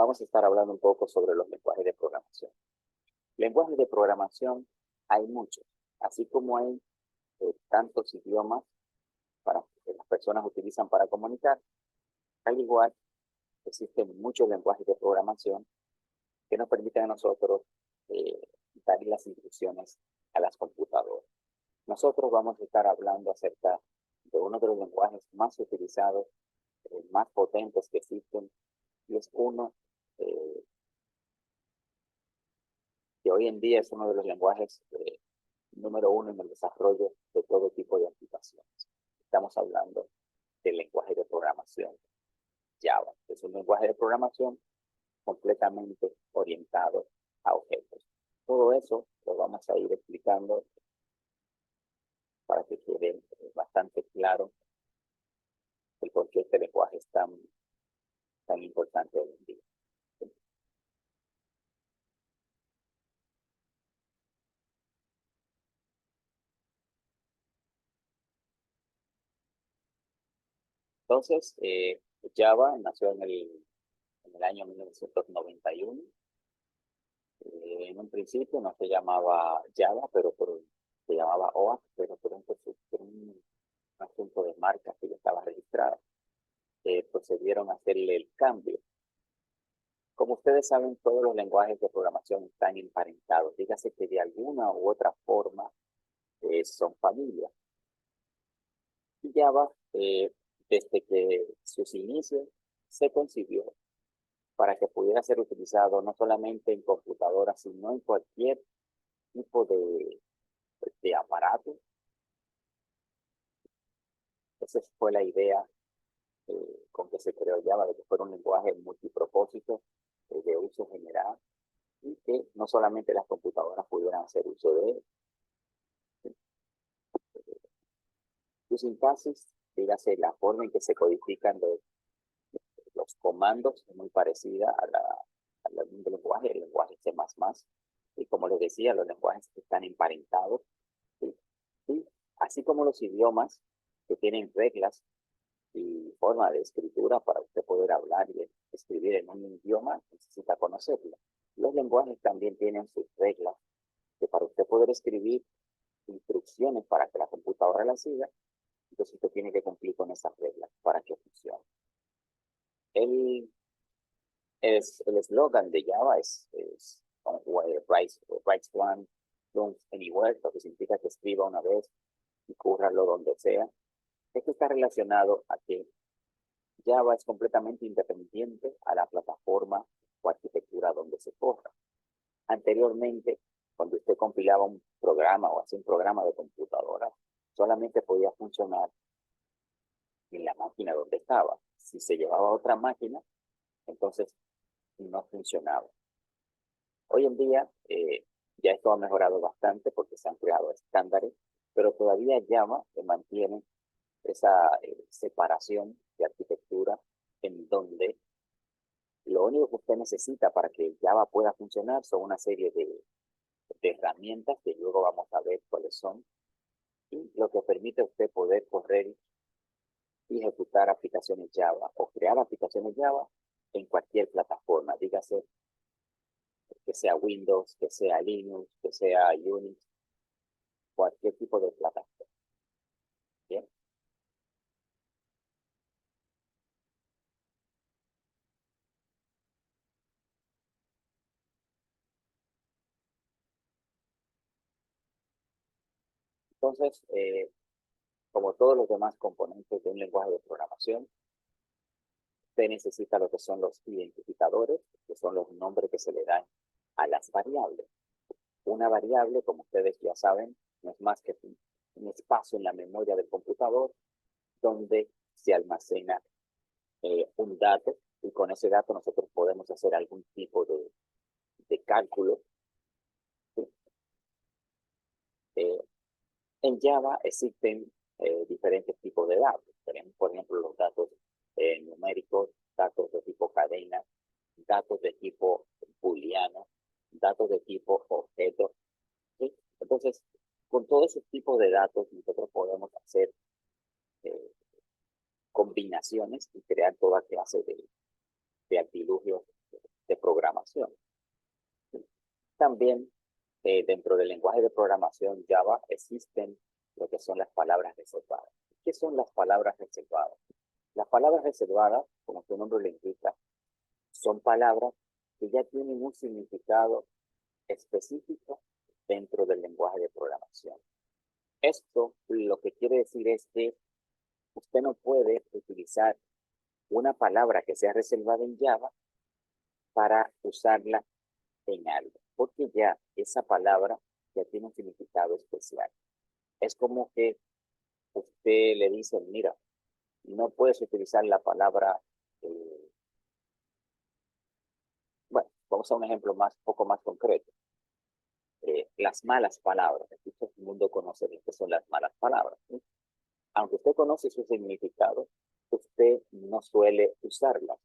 vamos a estar hablando un poco sobre los lenguajes de programación. Lenguajes de programación hay muchos, así como hay tantos idiomas que las personas utilizan para comunicar, al igual existen muchos lenguajes de programación que nos permiten a nosotros dar las instrucciones a las computadoras. Nosotros vamos a estar hablando acerca de uno de los lenguajes más utilizados, más potentes que existen, y es uno que hoy en día es uno de los lenguajes número uno en el desarrollo de todo tipo de aplicaciones. Estamos hablando del lenguaje de programación Java. Es un lenguaje de programación completamente orientado a objetos. Todo eso lo vamos a ir explicando para que quede bastante claro el por qué este lenguaje es tan importante hoy en día. Entonces, Java nació en el año 1991. En un principio no se llamaba Java, se llamaba OAK, pero por un asunto de marca que ya estaba registrada, procedieron a hacerle el cambio. Como ustedes saben, todos los lenguajes de programación están emparentados. Dígase que de alguna u otra forma son familia. Y Java, desde que sus inicios, se concibió para que pudiera ser utilizado no solamente en computadoras, sino en cualquier tipo de aparato. Esa fue la idea con que se creó Java, de que fuera un lenguaje multipropósito de uso general y que no solamente las computadoras pudieran hacer uso de él. Su sintaxis, dígase, la forma en que se codifican los comandos es muy parecida al lenguaje, el lenguaje C++. Y como les decía, los lenguajes están emparentados. ¿Sí? Y así como los idiomas que tienen reglas y forma de escritura para usted poder hablar y escribir en un idioma, necesita conocerlo. Los lenguajes también tienen sus reglas, que para usted poder escribir instrucciones para que la computadora las siga, entonces usted tiene que cumplir con esas reglas para que funcione. El eslogan de Java es write one, don't anywhere, lo que significa que escriba una vez y cúrralo donde sea. Esto está relacionado a que Java es completamente independiente a la plataforma o arquitectura donde se corra. Anteriormente, cuando usted compilaba un programa o hacía un programa de computadora, solamente podía funcionar en la máquina donde estaba. Si se llevaba a otra máquina, entonces no funcionaba. Hoy en día ya esto ha mejorado bastante porque se han creado estándares, pero todavía Java mantiene esa separación de arquitectura en donde lo único que usted necesita para que Java pueda funcionar son una serie de herramientas que luego vamos a ver cuáles son, y lo que permite a usted poder correr y ejecutar aplicaciones Java o crear aplicaciones Java en cualquier plataforma, dígase que sea Windows, que sea Linux, que sea Unix, cualquier tipo de plataforma. ¿Bien? Entonces, como todos los demás componentes de un lenguaje de programación, usted necesita lo que son los identificadores, que son los nombres que se le dan a las variables. Una variable, como ustedes ya saben, no es más que un espacio en la memoria del computador donde se almacena un dato, y con ese dato nosotros podemos hacer algún tipo de cálculo. ¿Sí? En Java existen diferentes tipos de datos. Tenemos, por ejemplo, los datos numéricos, datos de tipo cadena, datos de tipo booleano, datos de tipo objeto. ¿Sí? Entonces, con todos esos tipos de datos, nosotros podemos hacer combinaciones y crear toda clase de artilugios de programación. También dentro del lenguaje de programación Java existen lo que son las palabras reservadas. ¿Qué son las palabras reservadas? Las palabras reservadas, como su nombre lo indica, son palabras que ya tienen un significado específico dentro del lenguaje de programación. Esto lo que quiere decir es que usted no puede utilizar una palabra que sea reservada en Java para usarla en algo, porque ya esa palabra ya tiene un significado especial. Es como que usted le dice, mira, no puedes utilizar la palabra, bueno, vamos a un ejemplo poco más concreto. Las malas palabras. Todo el mundo conoce lo que son las malas palabras, ¿sí? Aunque usted conoce su significado, usted no suele usarlas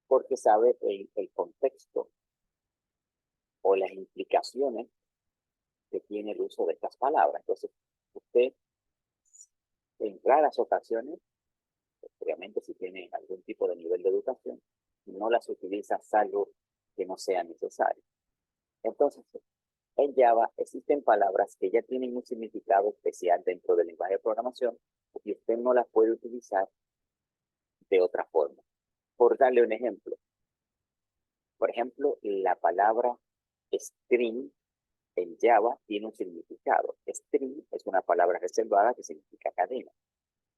porque sabe el contexto o las implicaciones que tiene el uso de estas palabras. Entonces, usted en raras ocasiones, obviamente si tiene algún tipo de nivel de educación, no las utiliza salvo que no sea necesario. Entonces, en Java existen palabras que ya tienen un significado especial dentro del lenguaje de programación y usted no las puede utilizar de otra forma. Por darle un ejemplo, por ejemplo, la palabra string en Java tiene un significado. String es una palabra reservada que significa cadena.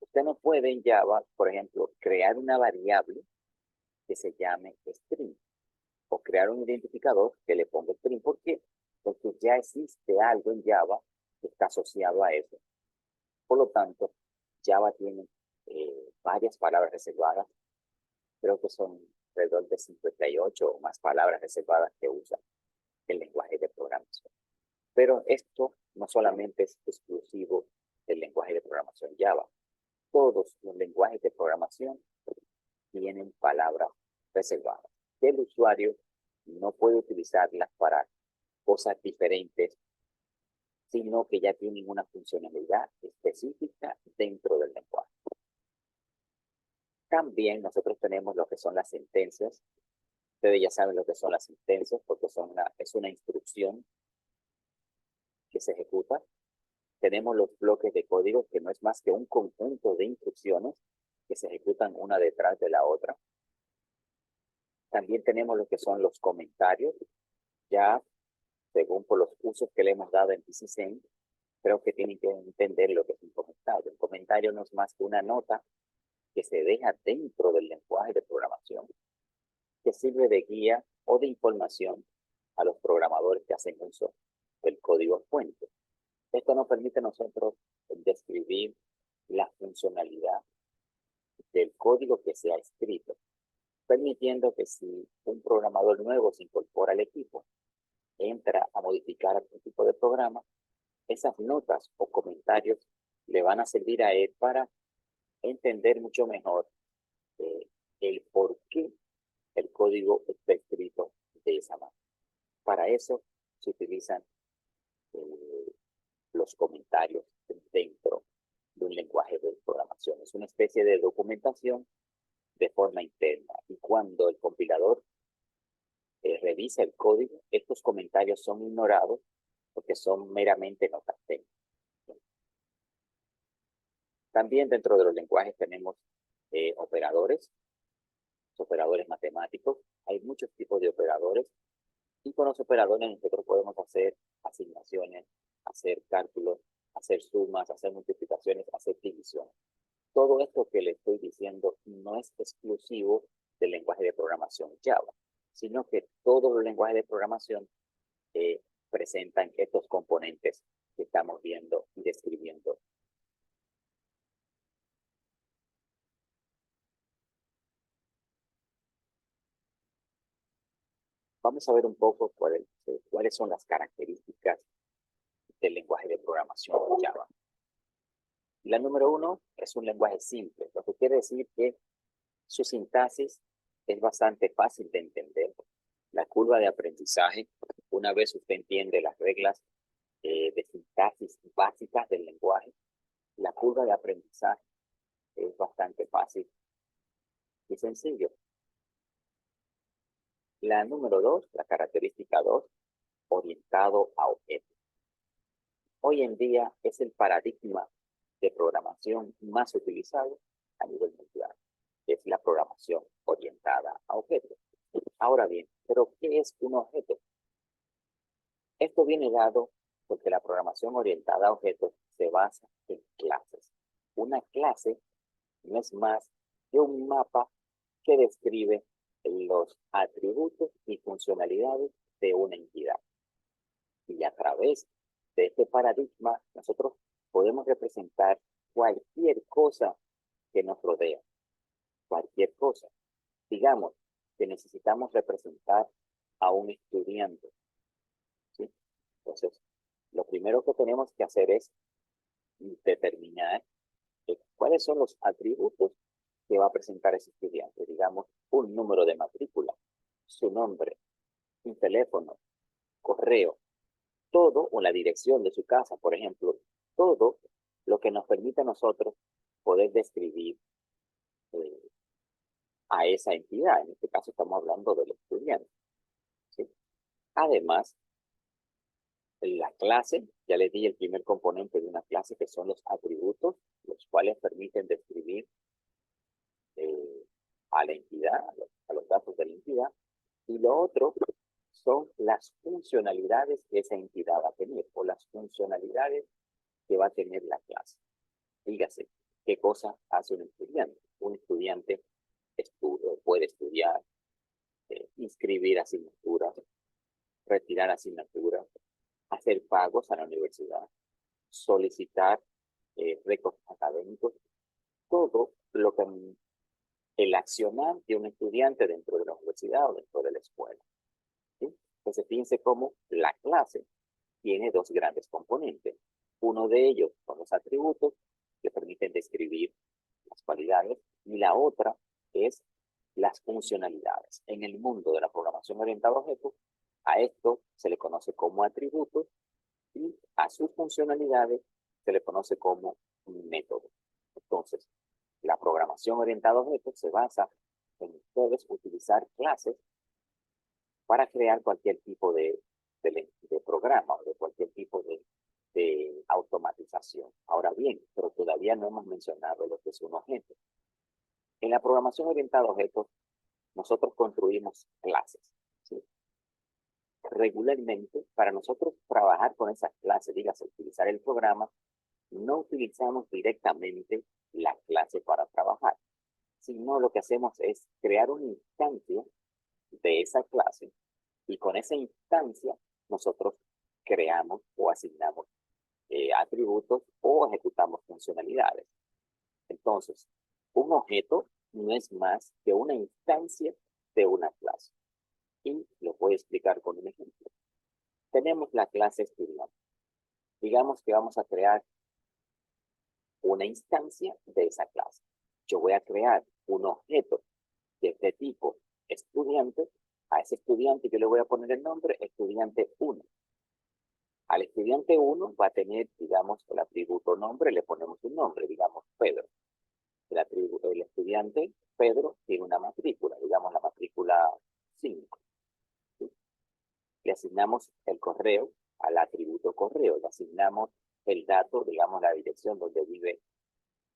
Usted no puede en Java, por ejemplo, crear una variable que se llame string o crear un identificador que le ponga string. ¿Por qué? Porque ya existe algo en Java que está asociado a eso. Por lo tanto, Java tiene varias palabras reservadas. Creo que son alrededor de 58 o más palabras reservadas que usa el lenguaje de programación. Pero esto no solamente es exclusivo del lenguaje de programación Java. Todos los lenguajes de programación tienen palabras reservadas. El usuario no puede utilizarlas para cosas diferentes, sino que ya tienen una funcionalidad específica dentro del lenguaje. También nosotros tenemos lo que son las sentencias. Ustedes ya saben lo que son las sentencias porque es una instrucción que se ejecuta. Tenemos los bloques de código que no es más que un conjunto de instrucciones que se ejecutan una detrás de la otra. También tenemos lo que son los comentarios. Ya, según por los usos que le hemos dado en PCCen, creo que tienen que entender lo que es un comentario. Un comentario no es más que una nota que se deja dentro del lenguaje de programación, que sirve de guía o de información a los programadores que hacen uso del código fuente. Esto nos permite a nosotros describir la funcionalidad del código que se ha escrito, permitiendo que si un programador nuevo se incorpora al equipo, entra a modificar algún tipo de programa, esas notas o comentarios le van a servir a él para entender mucho mejor el por qué el código está escrito de esa manera. Para eso se utilizan los comentarios dentro de un lenguaje de programación. Es una especie de documentación de forma interna. Y cuando el compilador revisa el código, estos comentarios son ignorados porque son meramente notas técnicas. También dentro de los lenguajes tenemos operadores matemáticos. Hay muchos tipos de operadores. Y con los operadores nosotros podemos hacer asignaciones, hacer cálculos, hacer sumas, hacer multiplicaciones, hacer divisiones. Todo esto que le estoy diciendo no es exclusivo del lenguaje de programación Java, sino que todos los lenguajes de programación presentan estos componentes que estamos viendo y describiendo. Vamos a ver un poco cuáles son las características del lenguaje de programación Java. La número 1 es un lenguaje simple, lo que quiere decir que su sintaxis es bastante fácil de entender. La curva de aprendizaje, una vez usted entiende las reglas de sintaxis básicas del lenguaje, la curva de aprendizaje es bastante fácil y sencillo. La número 2, la característica 2, orientado a objetos. Hoy en día es el paradigma de programación más utilizado a nivel mundial, que es la programación orientada a objetos. Ahora bien, ¿pero qué es un objeto? Esto viene dado porque la programación orientada a objetos se basa en clases. Una clase no es más que un mapa que describe los atributos y funcionalidades de una entidad. Y a través de este paradigma, nosotros podemos representar cualquier cosa que nos rodea, cualquier cosa. Digamos que necesitamos representar a un estudiante, ¿sí? Entonces, lo primero que tenemos que hacer es determinar cuáles son los atributos que va a presentar ese estudiante. Digamos, un número de matrícula, su nombre, un teléfono, correo, todo, o la dirección de su casa, por ejemplo, todo lo que nos permite a nosotros poder describir eh, a esa entidad. En este caso estamos hablando del estudiante, ¿sí? Además, la clase, ya les di el primer componente de una clase, que son los atributos, los cuales permiten describir eh, a la entidad, a los datos de la entidad, y lo otro son las funcionalidades que esa entidad va a tener, o las funcionalidades que va a tener la clase. Dígase, ¿qué cosa hace un estudiante? Un estudiante puede estudiar, inscribir asignaturas, retirar asignaturas, hacer pagos a la universidad, solicitar récords académicos, todo lo que el accionar de un estudiante dentro de la universidad o dentro de la escuela, ¿sí? Entonces piense cómo la clase tiene dos grandes componentes. Uno de ellos son los atributos que permiten describir las cualidades, y la otra es las funcionalidades. En el mundo de la programación orientada a objetos, a esto se le conoce como atributos y a sus funcionalidades se le conoce como método. Entonces, la programación orientada a objetos se basa en ustedes utilizar clases para crear cualquier tipo de programa o de cualquier tipo de automatización. Ahora bien, pero todavía no hemos mencionado lo que es un objeto. En la programación orientada a objetos, nosotros construimos clases, ¿sí? Regularmente, para nosotros trabajar con esas clases, dígase, utilizar el programa, no utilizamos directamente la clase para trabajar, sino lo que hacemos es crear una instancia de esa clase, y con esa instancia nosotros creamos o asignamos atributos o ejecutamos funcionalidades. Entonces, un objeto no es más que una instancia de una clase. Y lo voy a explicar con un ejemplo. Tenemos la clase estudiante. Digamos que vamos a crear una instancia de esa clase. Yo voy a crear un objeto de este tipo estudiante. A ese estudiante yo le voy a poner el nombre estudiante 1. Al estudiante 1 va a tener, digamos, el atributo nombre, le ponemos un nombre, digamos, Pedro. El estudiante Pedro tiene una matrícula, digamos la matrícula 5. ¿Sí? Le asignamos el correo al atributo correo, le asignamos el dato, digamos, la dirección donde vive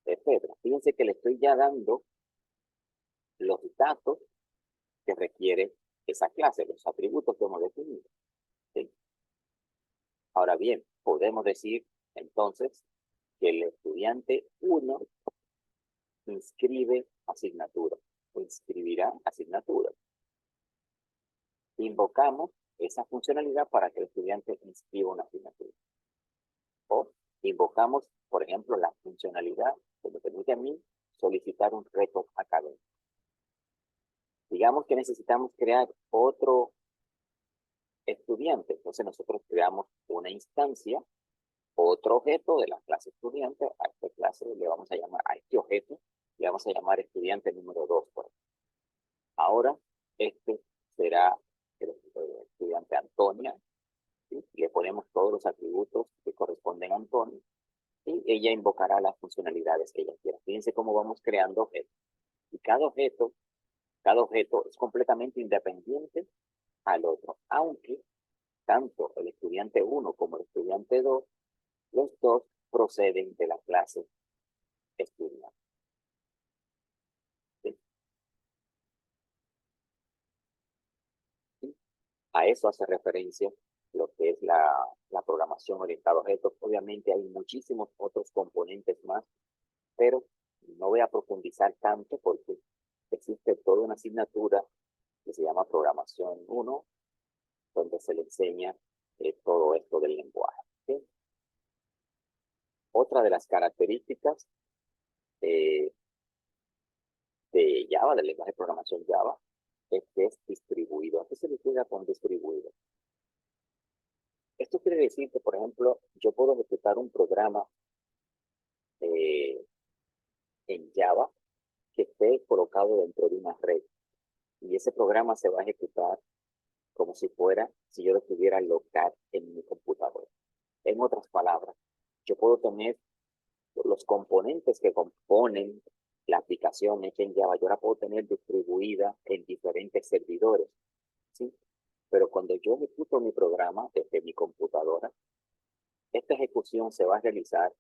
Pedro. Fíjense que le estoy ya dando los datos que requiere esa clase, los atributos que hemos definido, ¿sí? Ahora bien, podemos decir entonces que el estudiante 1 inscribe asignatura o inscribirá asignatura. Invocamos esa funcionalidad para que el estudiante inscriba una asignatura. O invocamos, por ejemplo, la funcionalidad que me permite a mí solicitar un récord académico. Digamos que necesitamos crear otro estudiante, entonces nosotros creamos una instancia, otro objeto de la clase estudiante. A esta clase le vamos a llamar, a este objeto le vamos a llamar estudiante número 2. Por ejemplo. Ahora, este será el estudiante Antonia, ¿sí? Le ponemos todos los atributos que corresponden a Antonia, y ella invocará las funcionalidades que ella quiera. Fíjense cómo vamos creando objetos. Y cada objeto Cada objeto es completamente independiente al otro, aunque tanto el estudiante 1 como el estudiante 2, los dos proceden de la clase estudiante. ¿Sí? ¿Sí? A eso hace referencia lo que es la programación orientada a objetos. Obviamente hay muchísimos otros componentes más, pero no voy a profundizar tanto porque existe toda una asignatura que se llama Programación 1, donde se le enseña todo esto del lenguaje. ¿Sí? Otra de las características de Java, del lenguaje de programación Java, es que es distribuido. ¿A qué se refiere con distribuido? Esto quiere decir que, por ejemplo, yo puedo ejecutar un programa en Java que esté colocado dentro de una red. Y ese programa se va a ejecutar como si fuera, si yo lo tuviera local en mi computadora. En otras palabras, yo puedo tener los componentes que componen la aplicación hecha en Java, yo la puedo tener distribuida en diferentes servidores, ¿sí? Pero cuando yo ejecuto mi programa desde mi computadora, esta ejecución se va a realizar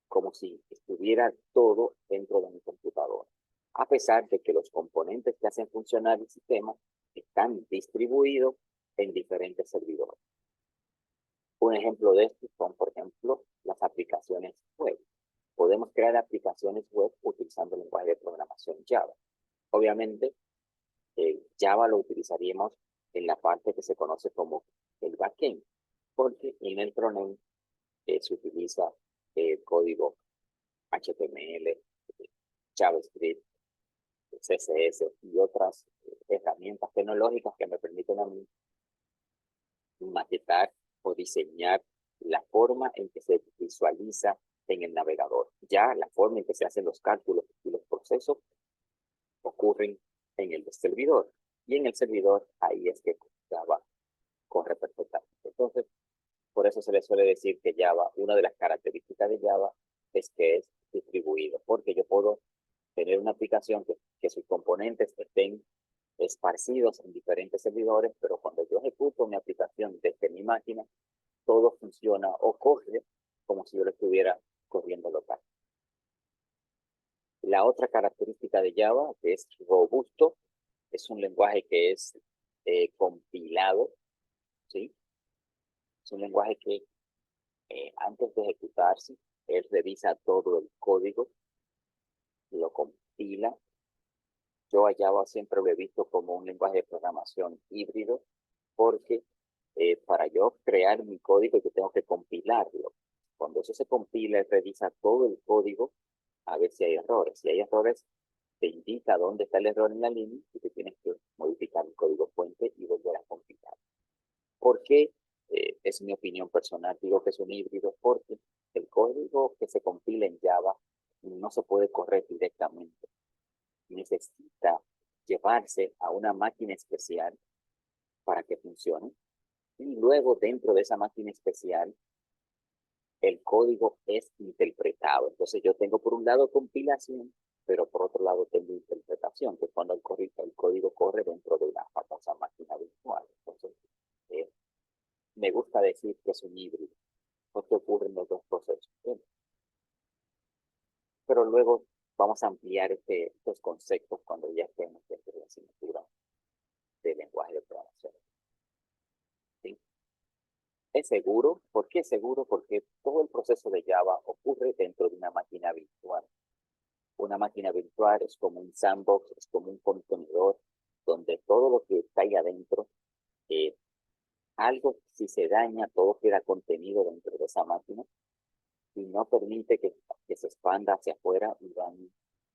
como si estuviera todo dentro de mi computadora, a pesar de que los componentes que hacen funcionar el sistema están distribuidos en diferentes servidores. Un ejemplo de esto son, por ejemplo, las aplicaciones web. Podemos crear aplicaciones web utilizando el lenguaje de programación Java. Obviamente, Java lo utilizaríamos en la parte que se conoce como el backend, porque en el frontend se utiliza código HTML, JavaScript, CSS y otras herramientas tecnológicas que me permiten a mí maquetar o diseñar la forma en que se visualiza en el navegador. Ya la forma en que se hacen los cálculos y los procesos ocurren en el servidor. Y en el servidor ahí es que Java corre perfectamente. Entonces, por eso se le suele decir que Java, una de las características de Java es que es distribuido, porque yo puedo tener una aplicación que sus componentes estén esparcidos en diferentes servidores, pero cuando yo ejecuto mi aplicación desde mi máquina, todo funciona o corre como si yo lo estuviera corriendo local. La otra característica de Java, que es robusto, es un lenguaje que es compilado, ¿sí? Es un lenguaje que antes de ejecutarse, él revisa todo el código, lo compila. Yo a Java siempre lo he visto como un lenguaje de programación híbrido, porque para yo crear mi código yo tengo que compilarlo. Cuando eso se compila, él revisa todo el código a ver si hay errores. Si hay errores, te indica dónde está el error en la línea y te tienes que modificar el código fuente y volver a compilar. ¿Por qué? Es mi opinión personal, digo que es un híbrido, porque el código que se compila en Java no se puede correr directamente. Necesita llevarse a una máquina especial para que funcione. Y luego, dentro de esa máquina especial, el código es interpretado. Entonces, yo tengo por un lado compilación, pero por otro lado tengo interpretación, que es cuando el código corre dentro de una famosa máquina virtual. Entonces, me gusta decir que es un híbrido, porque ocurren los dos procesos. Pero luego vamos a ampliar estos conceptos cuando ya estemos dentro de la asignatura de lenguaje de programación. ¿Sí? Es seguro. ¿Por qué es seguro? Porque todo el proceso de Java ocurre dentro de una máquina virtual. Una máquina virtual es como un sandbox, es como un contenedor donde todo lo que está ahí adentro, algo si se daña, todo queda contenido dentro de esa máquina y no permite que se expanda hacia afuera y dañe,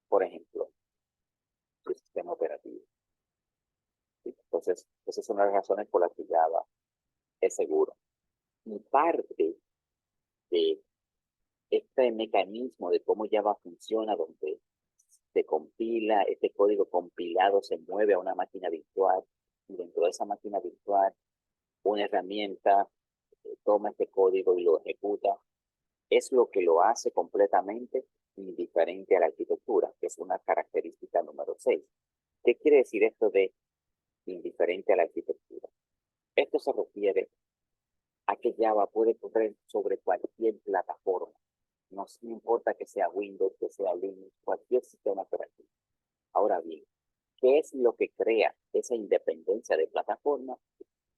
por ejemplo, el sistema operativo. ¿Sí? Entonces, esas son las razones por las que Java es seguro. Y parte de este mecanismo de cómo Java funciona, donde se compila, este código compilado se mueve a una máquina virtual, y dentro de esa máquina virtual, una herramienta toma este código y lo ejecuta, es lo que lo hace completamente indiferente a la arquitectura, que es una característica número 6. ¿Qué quiere decir esto de indiferente a la arquitectura? Esto se refiere a que Java puede correr sobre cualquier plataforma. No importa que sea Windows, que sea Linux, cualquier sistema operativo. Ahora bien, ¿qué es lo que crea esa independencia de plataforma?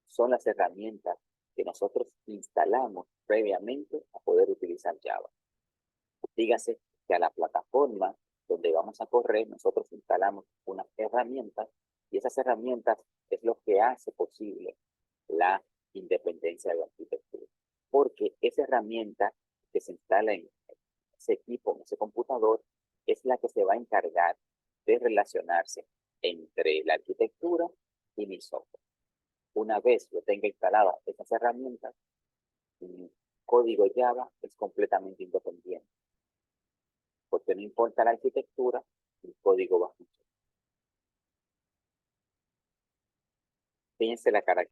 Son las herramientas que nosotros instalamos previamente a poder utilizar Java. Dígase que a la plataforma donde vamos a correr, nosotros instalamos unas herramientas y esas herramientas es lo que hace posible la independencia de la arquitectura. Porque esa herramienta que se instala en ese equipo, en ese computador, es la que se va a encargar de relacionarse entre la arquitectura y mi software. Una vez yo tenga instaladas esas herramientas, mi código Java es completamente independiente, porque no importa la arquitectura, el código va a funcionar. Fíjense la característica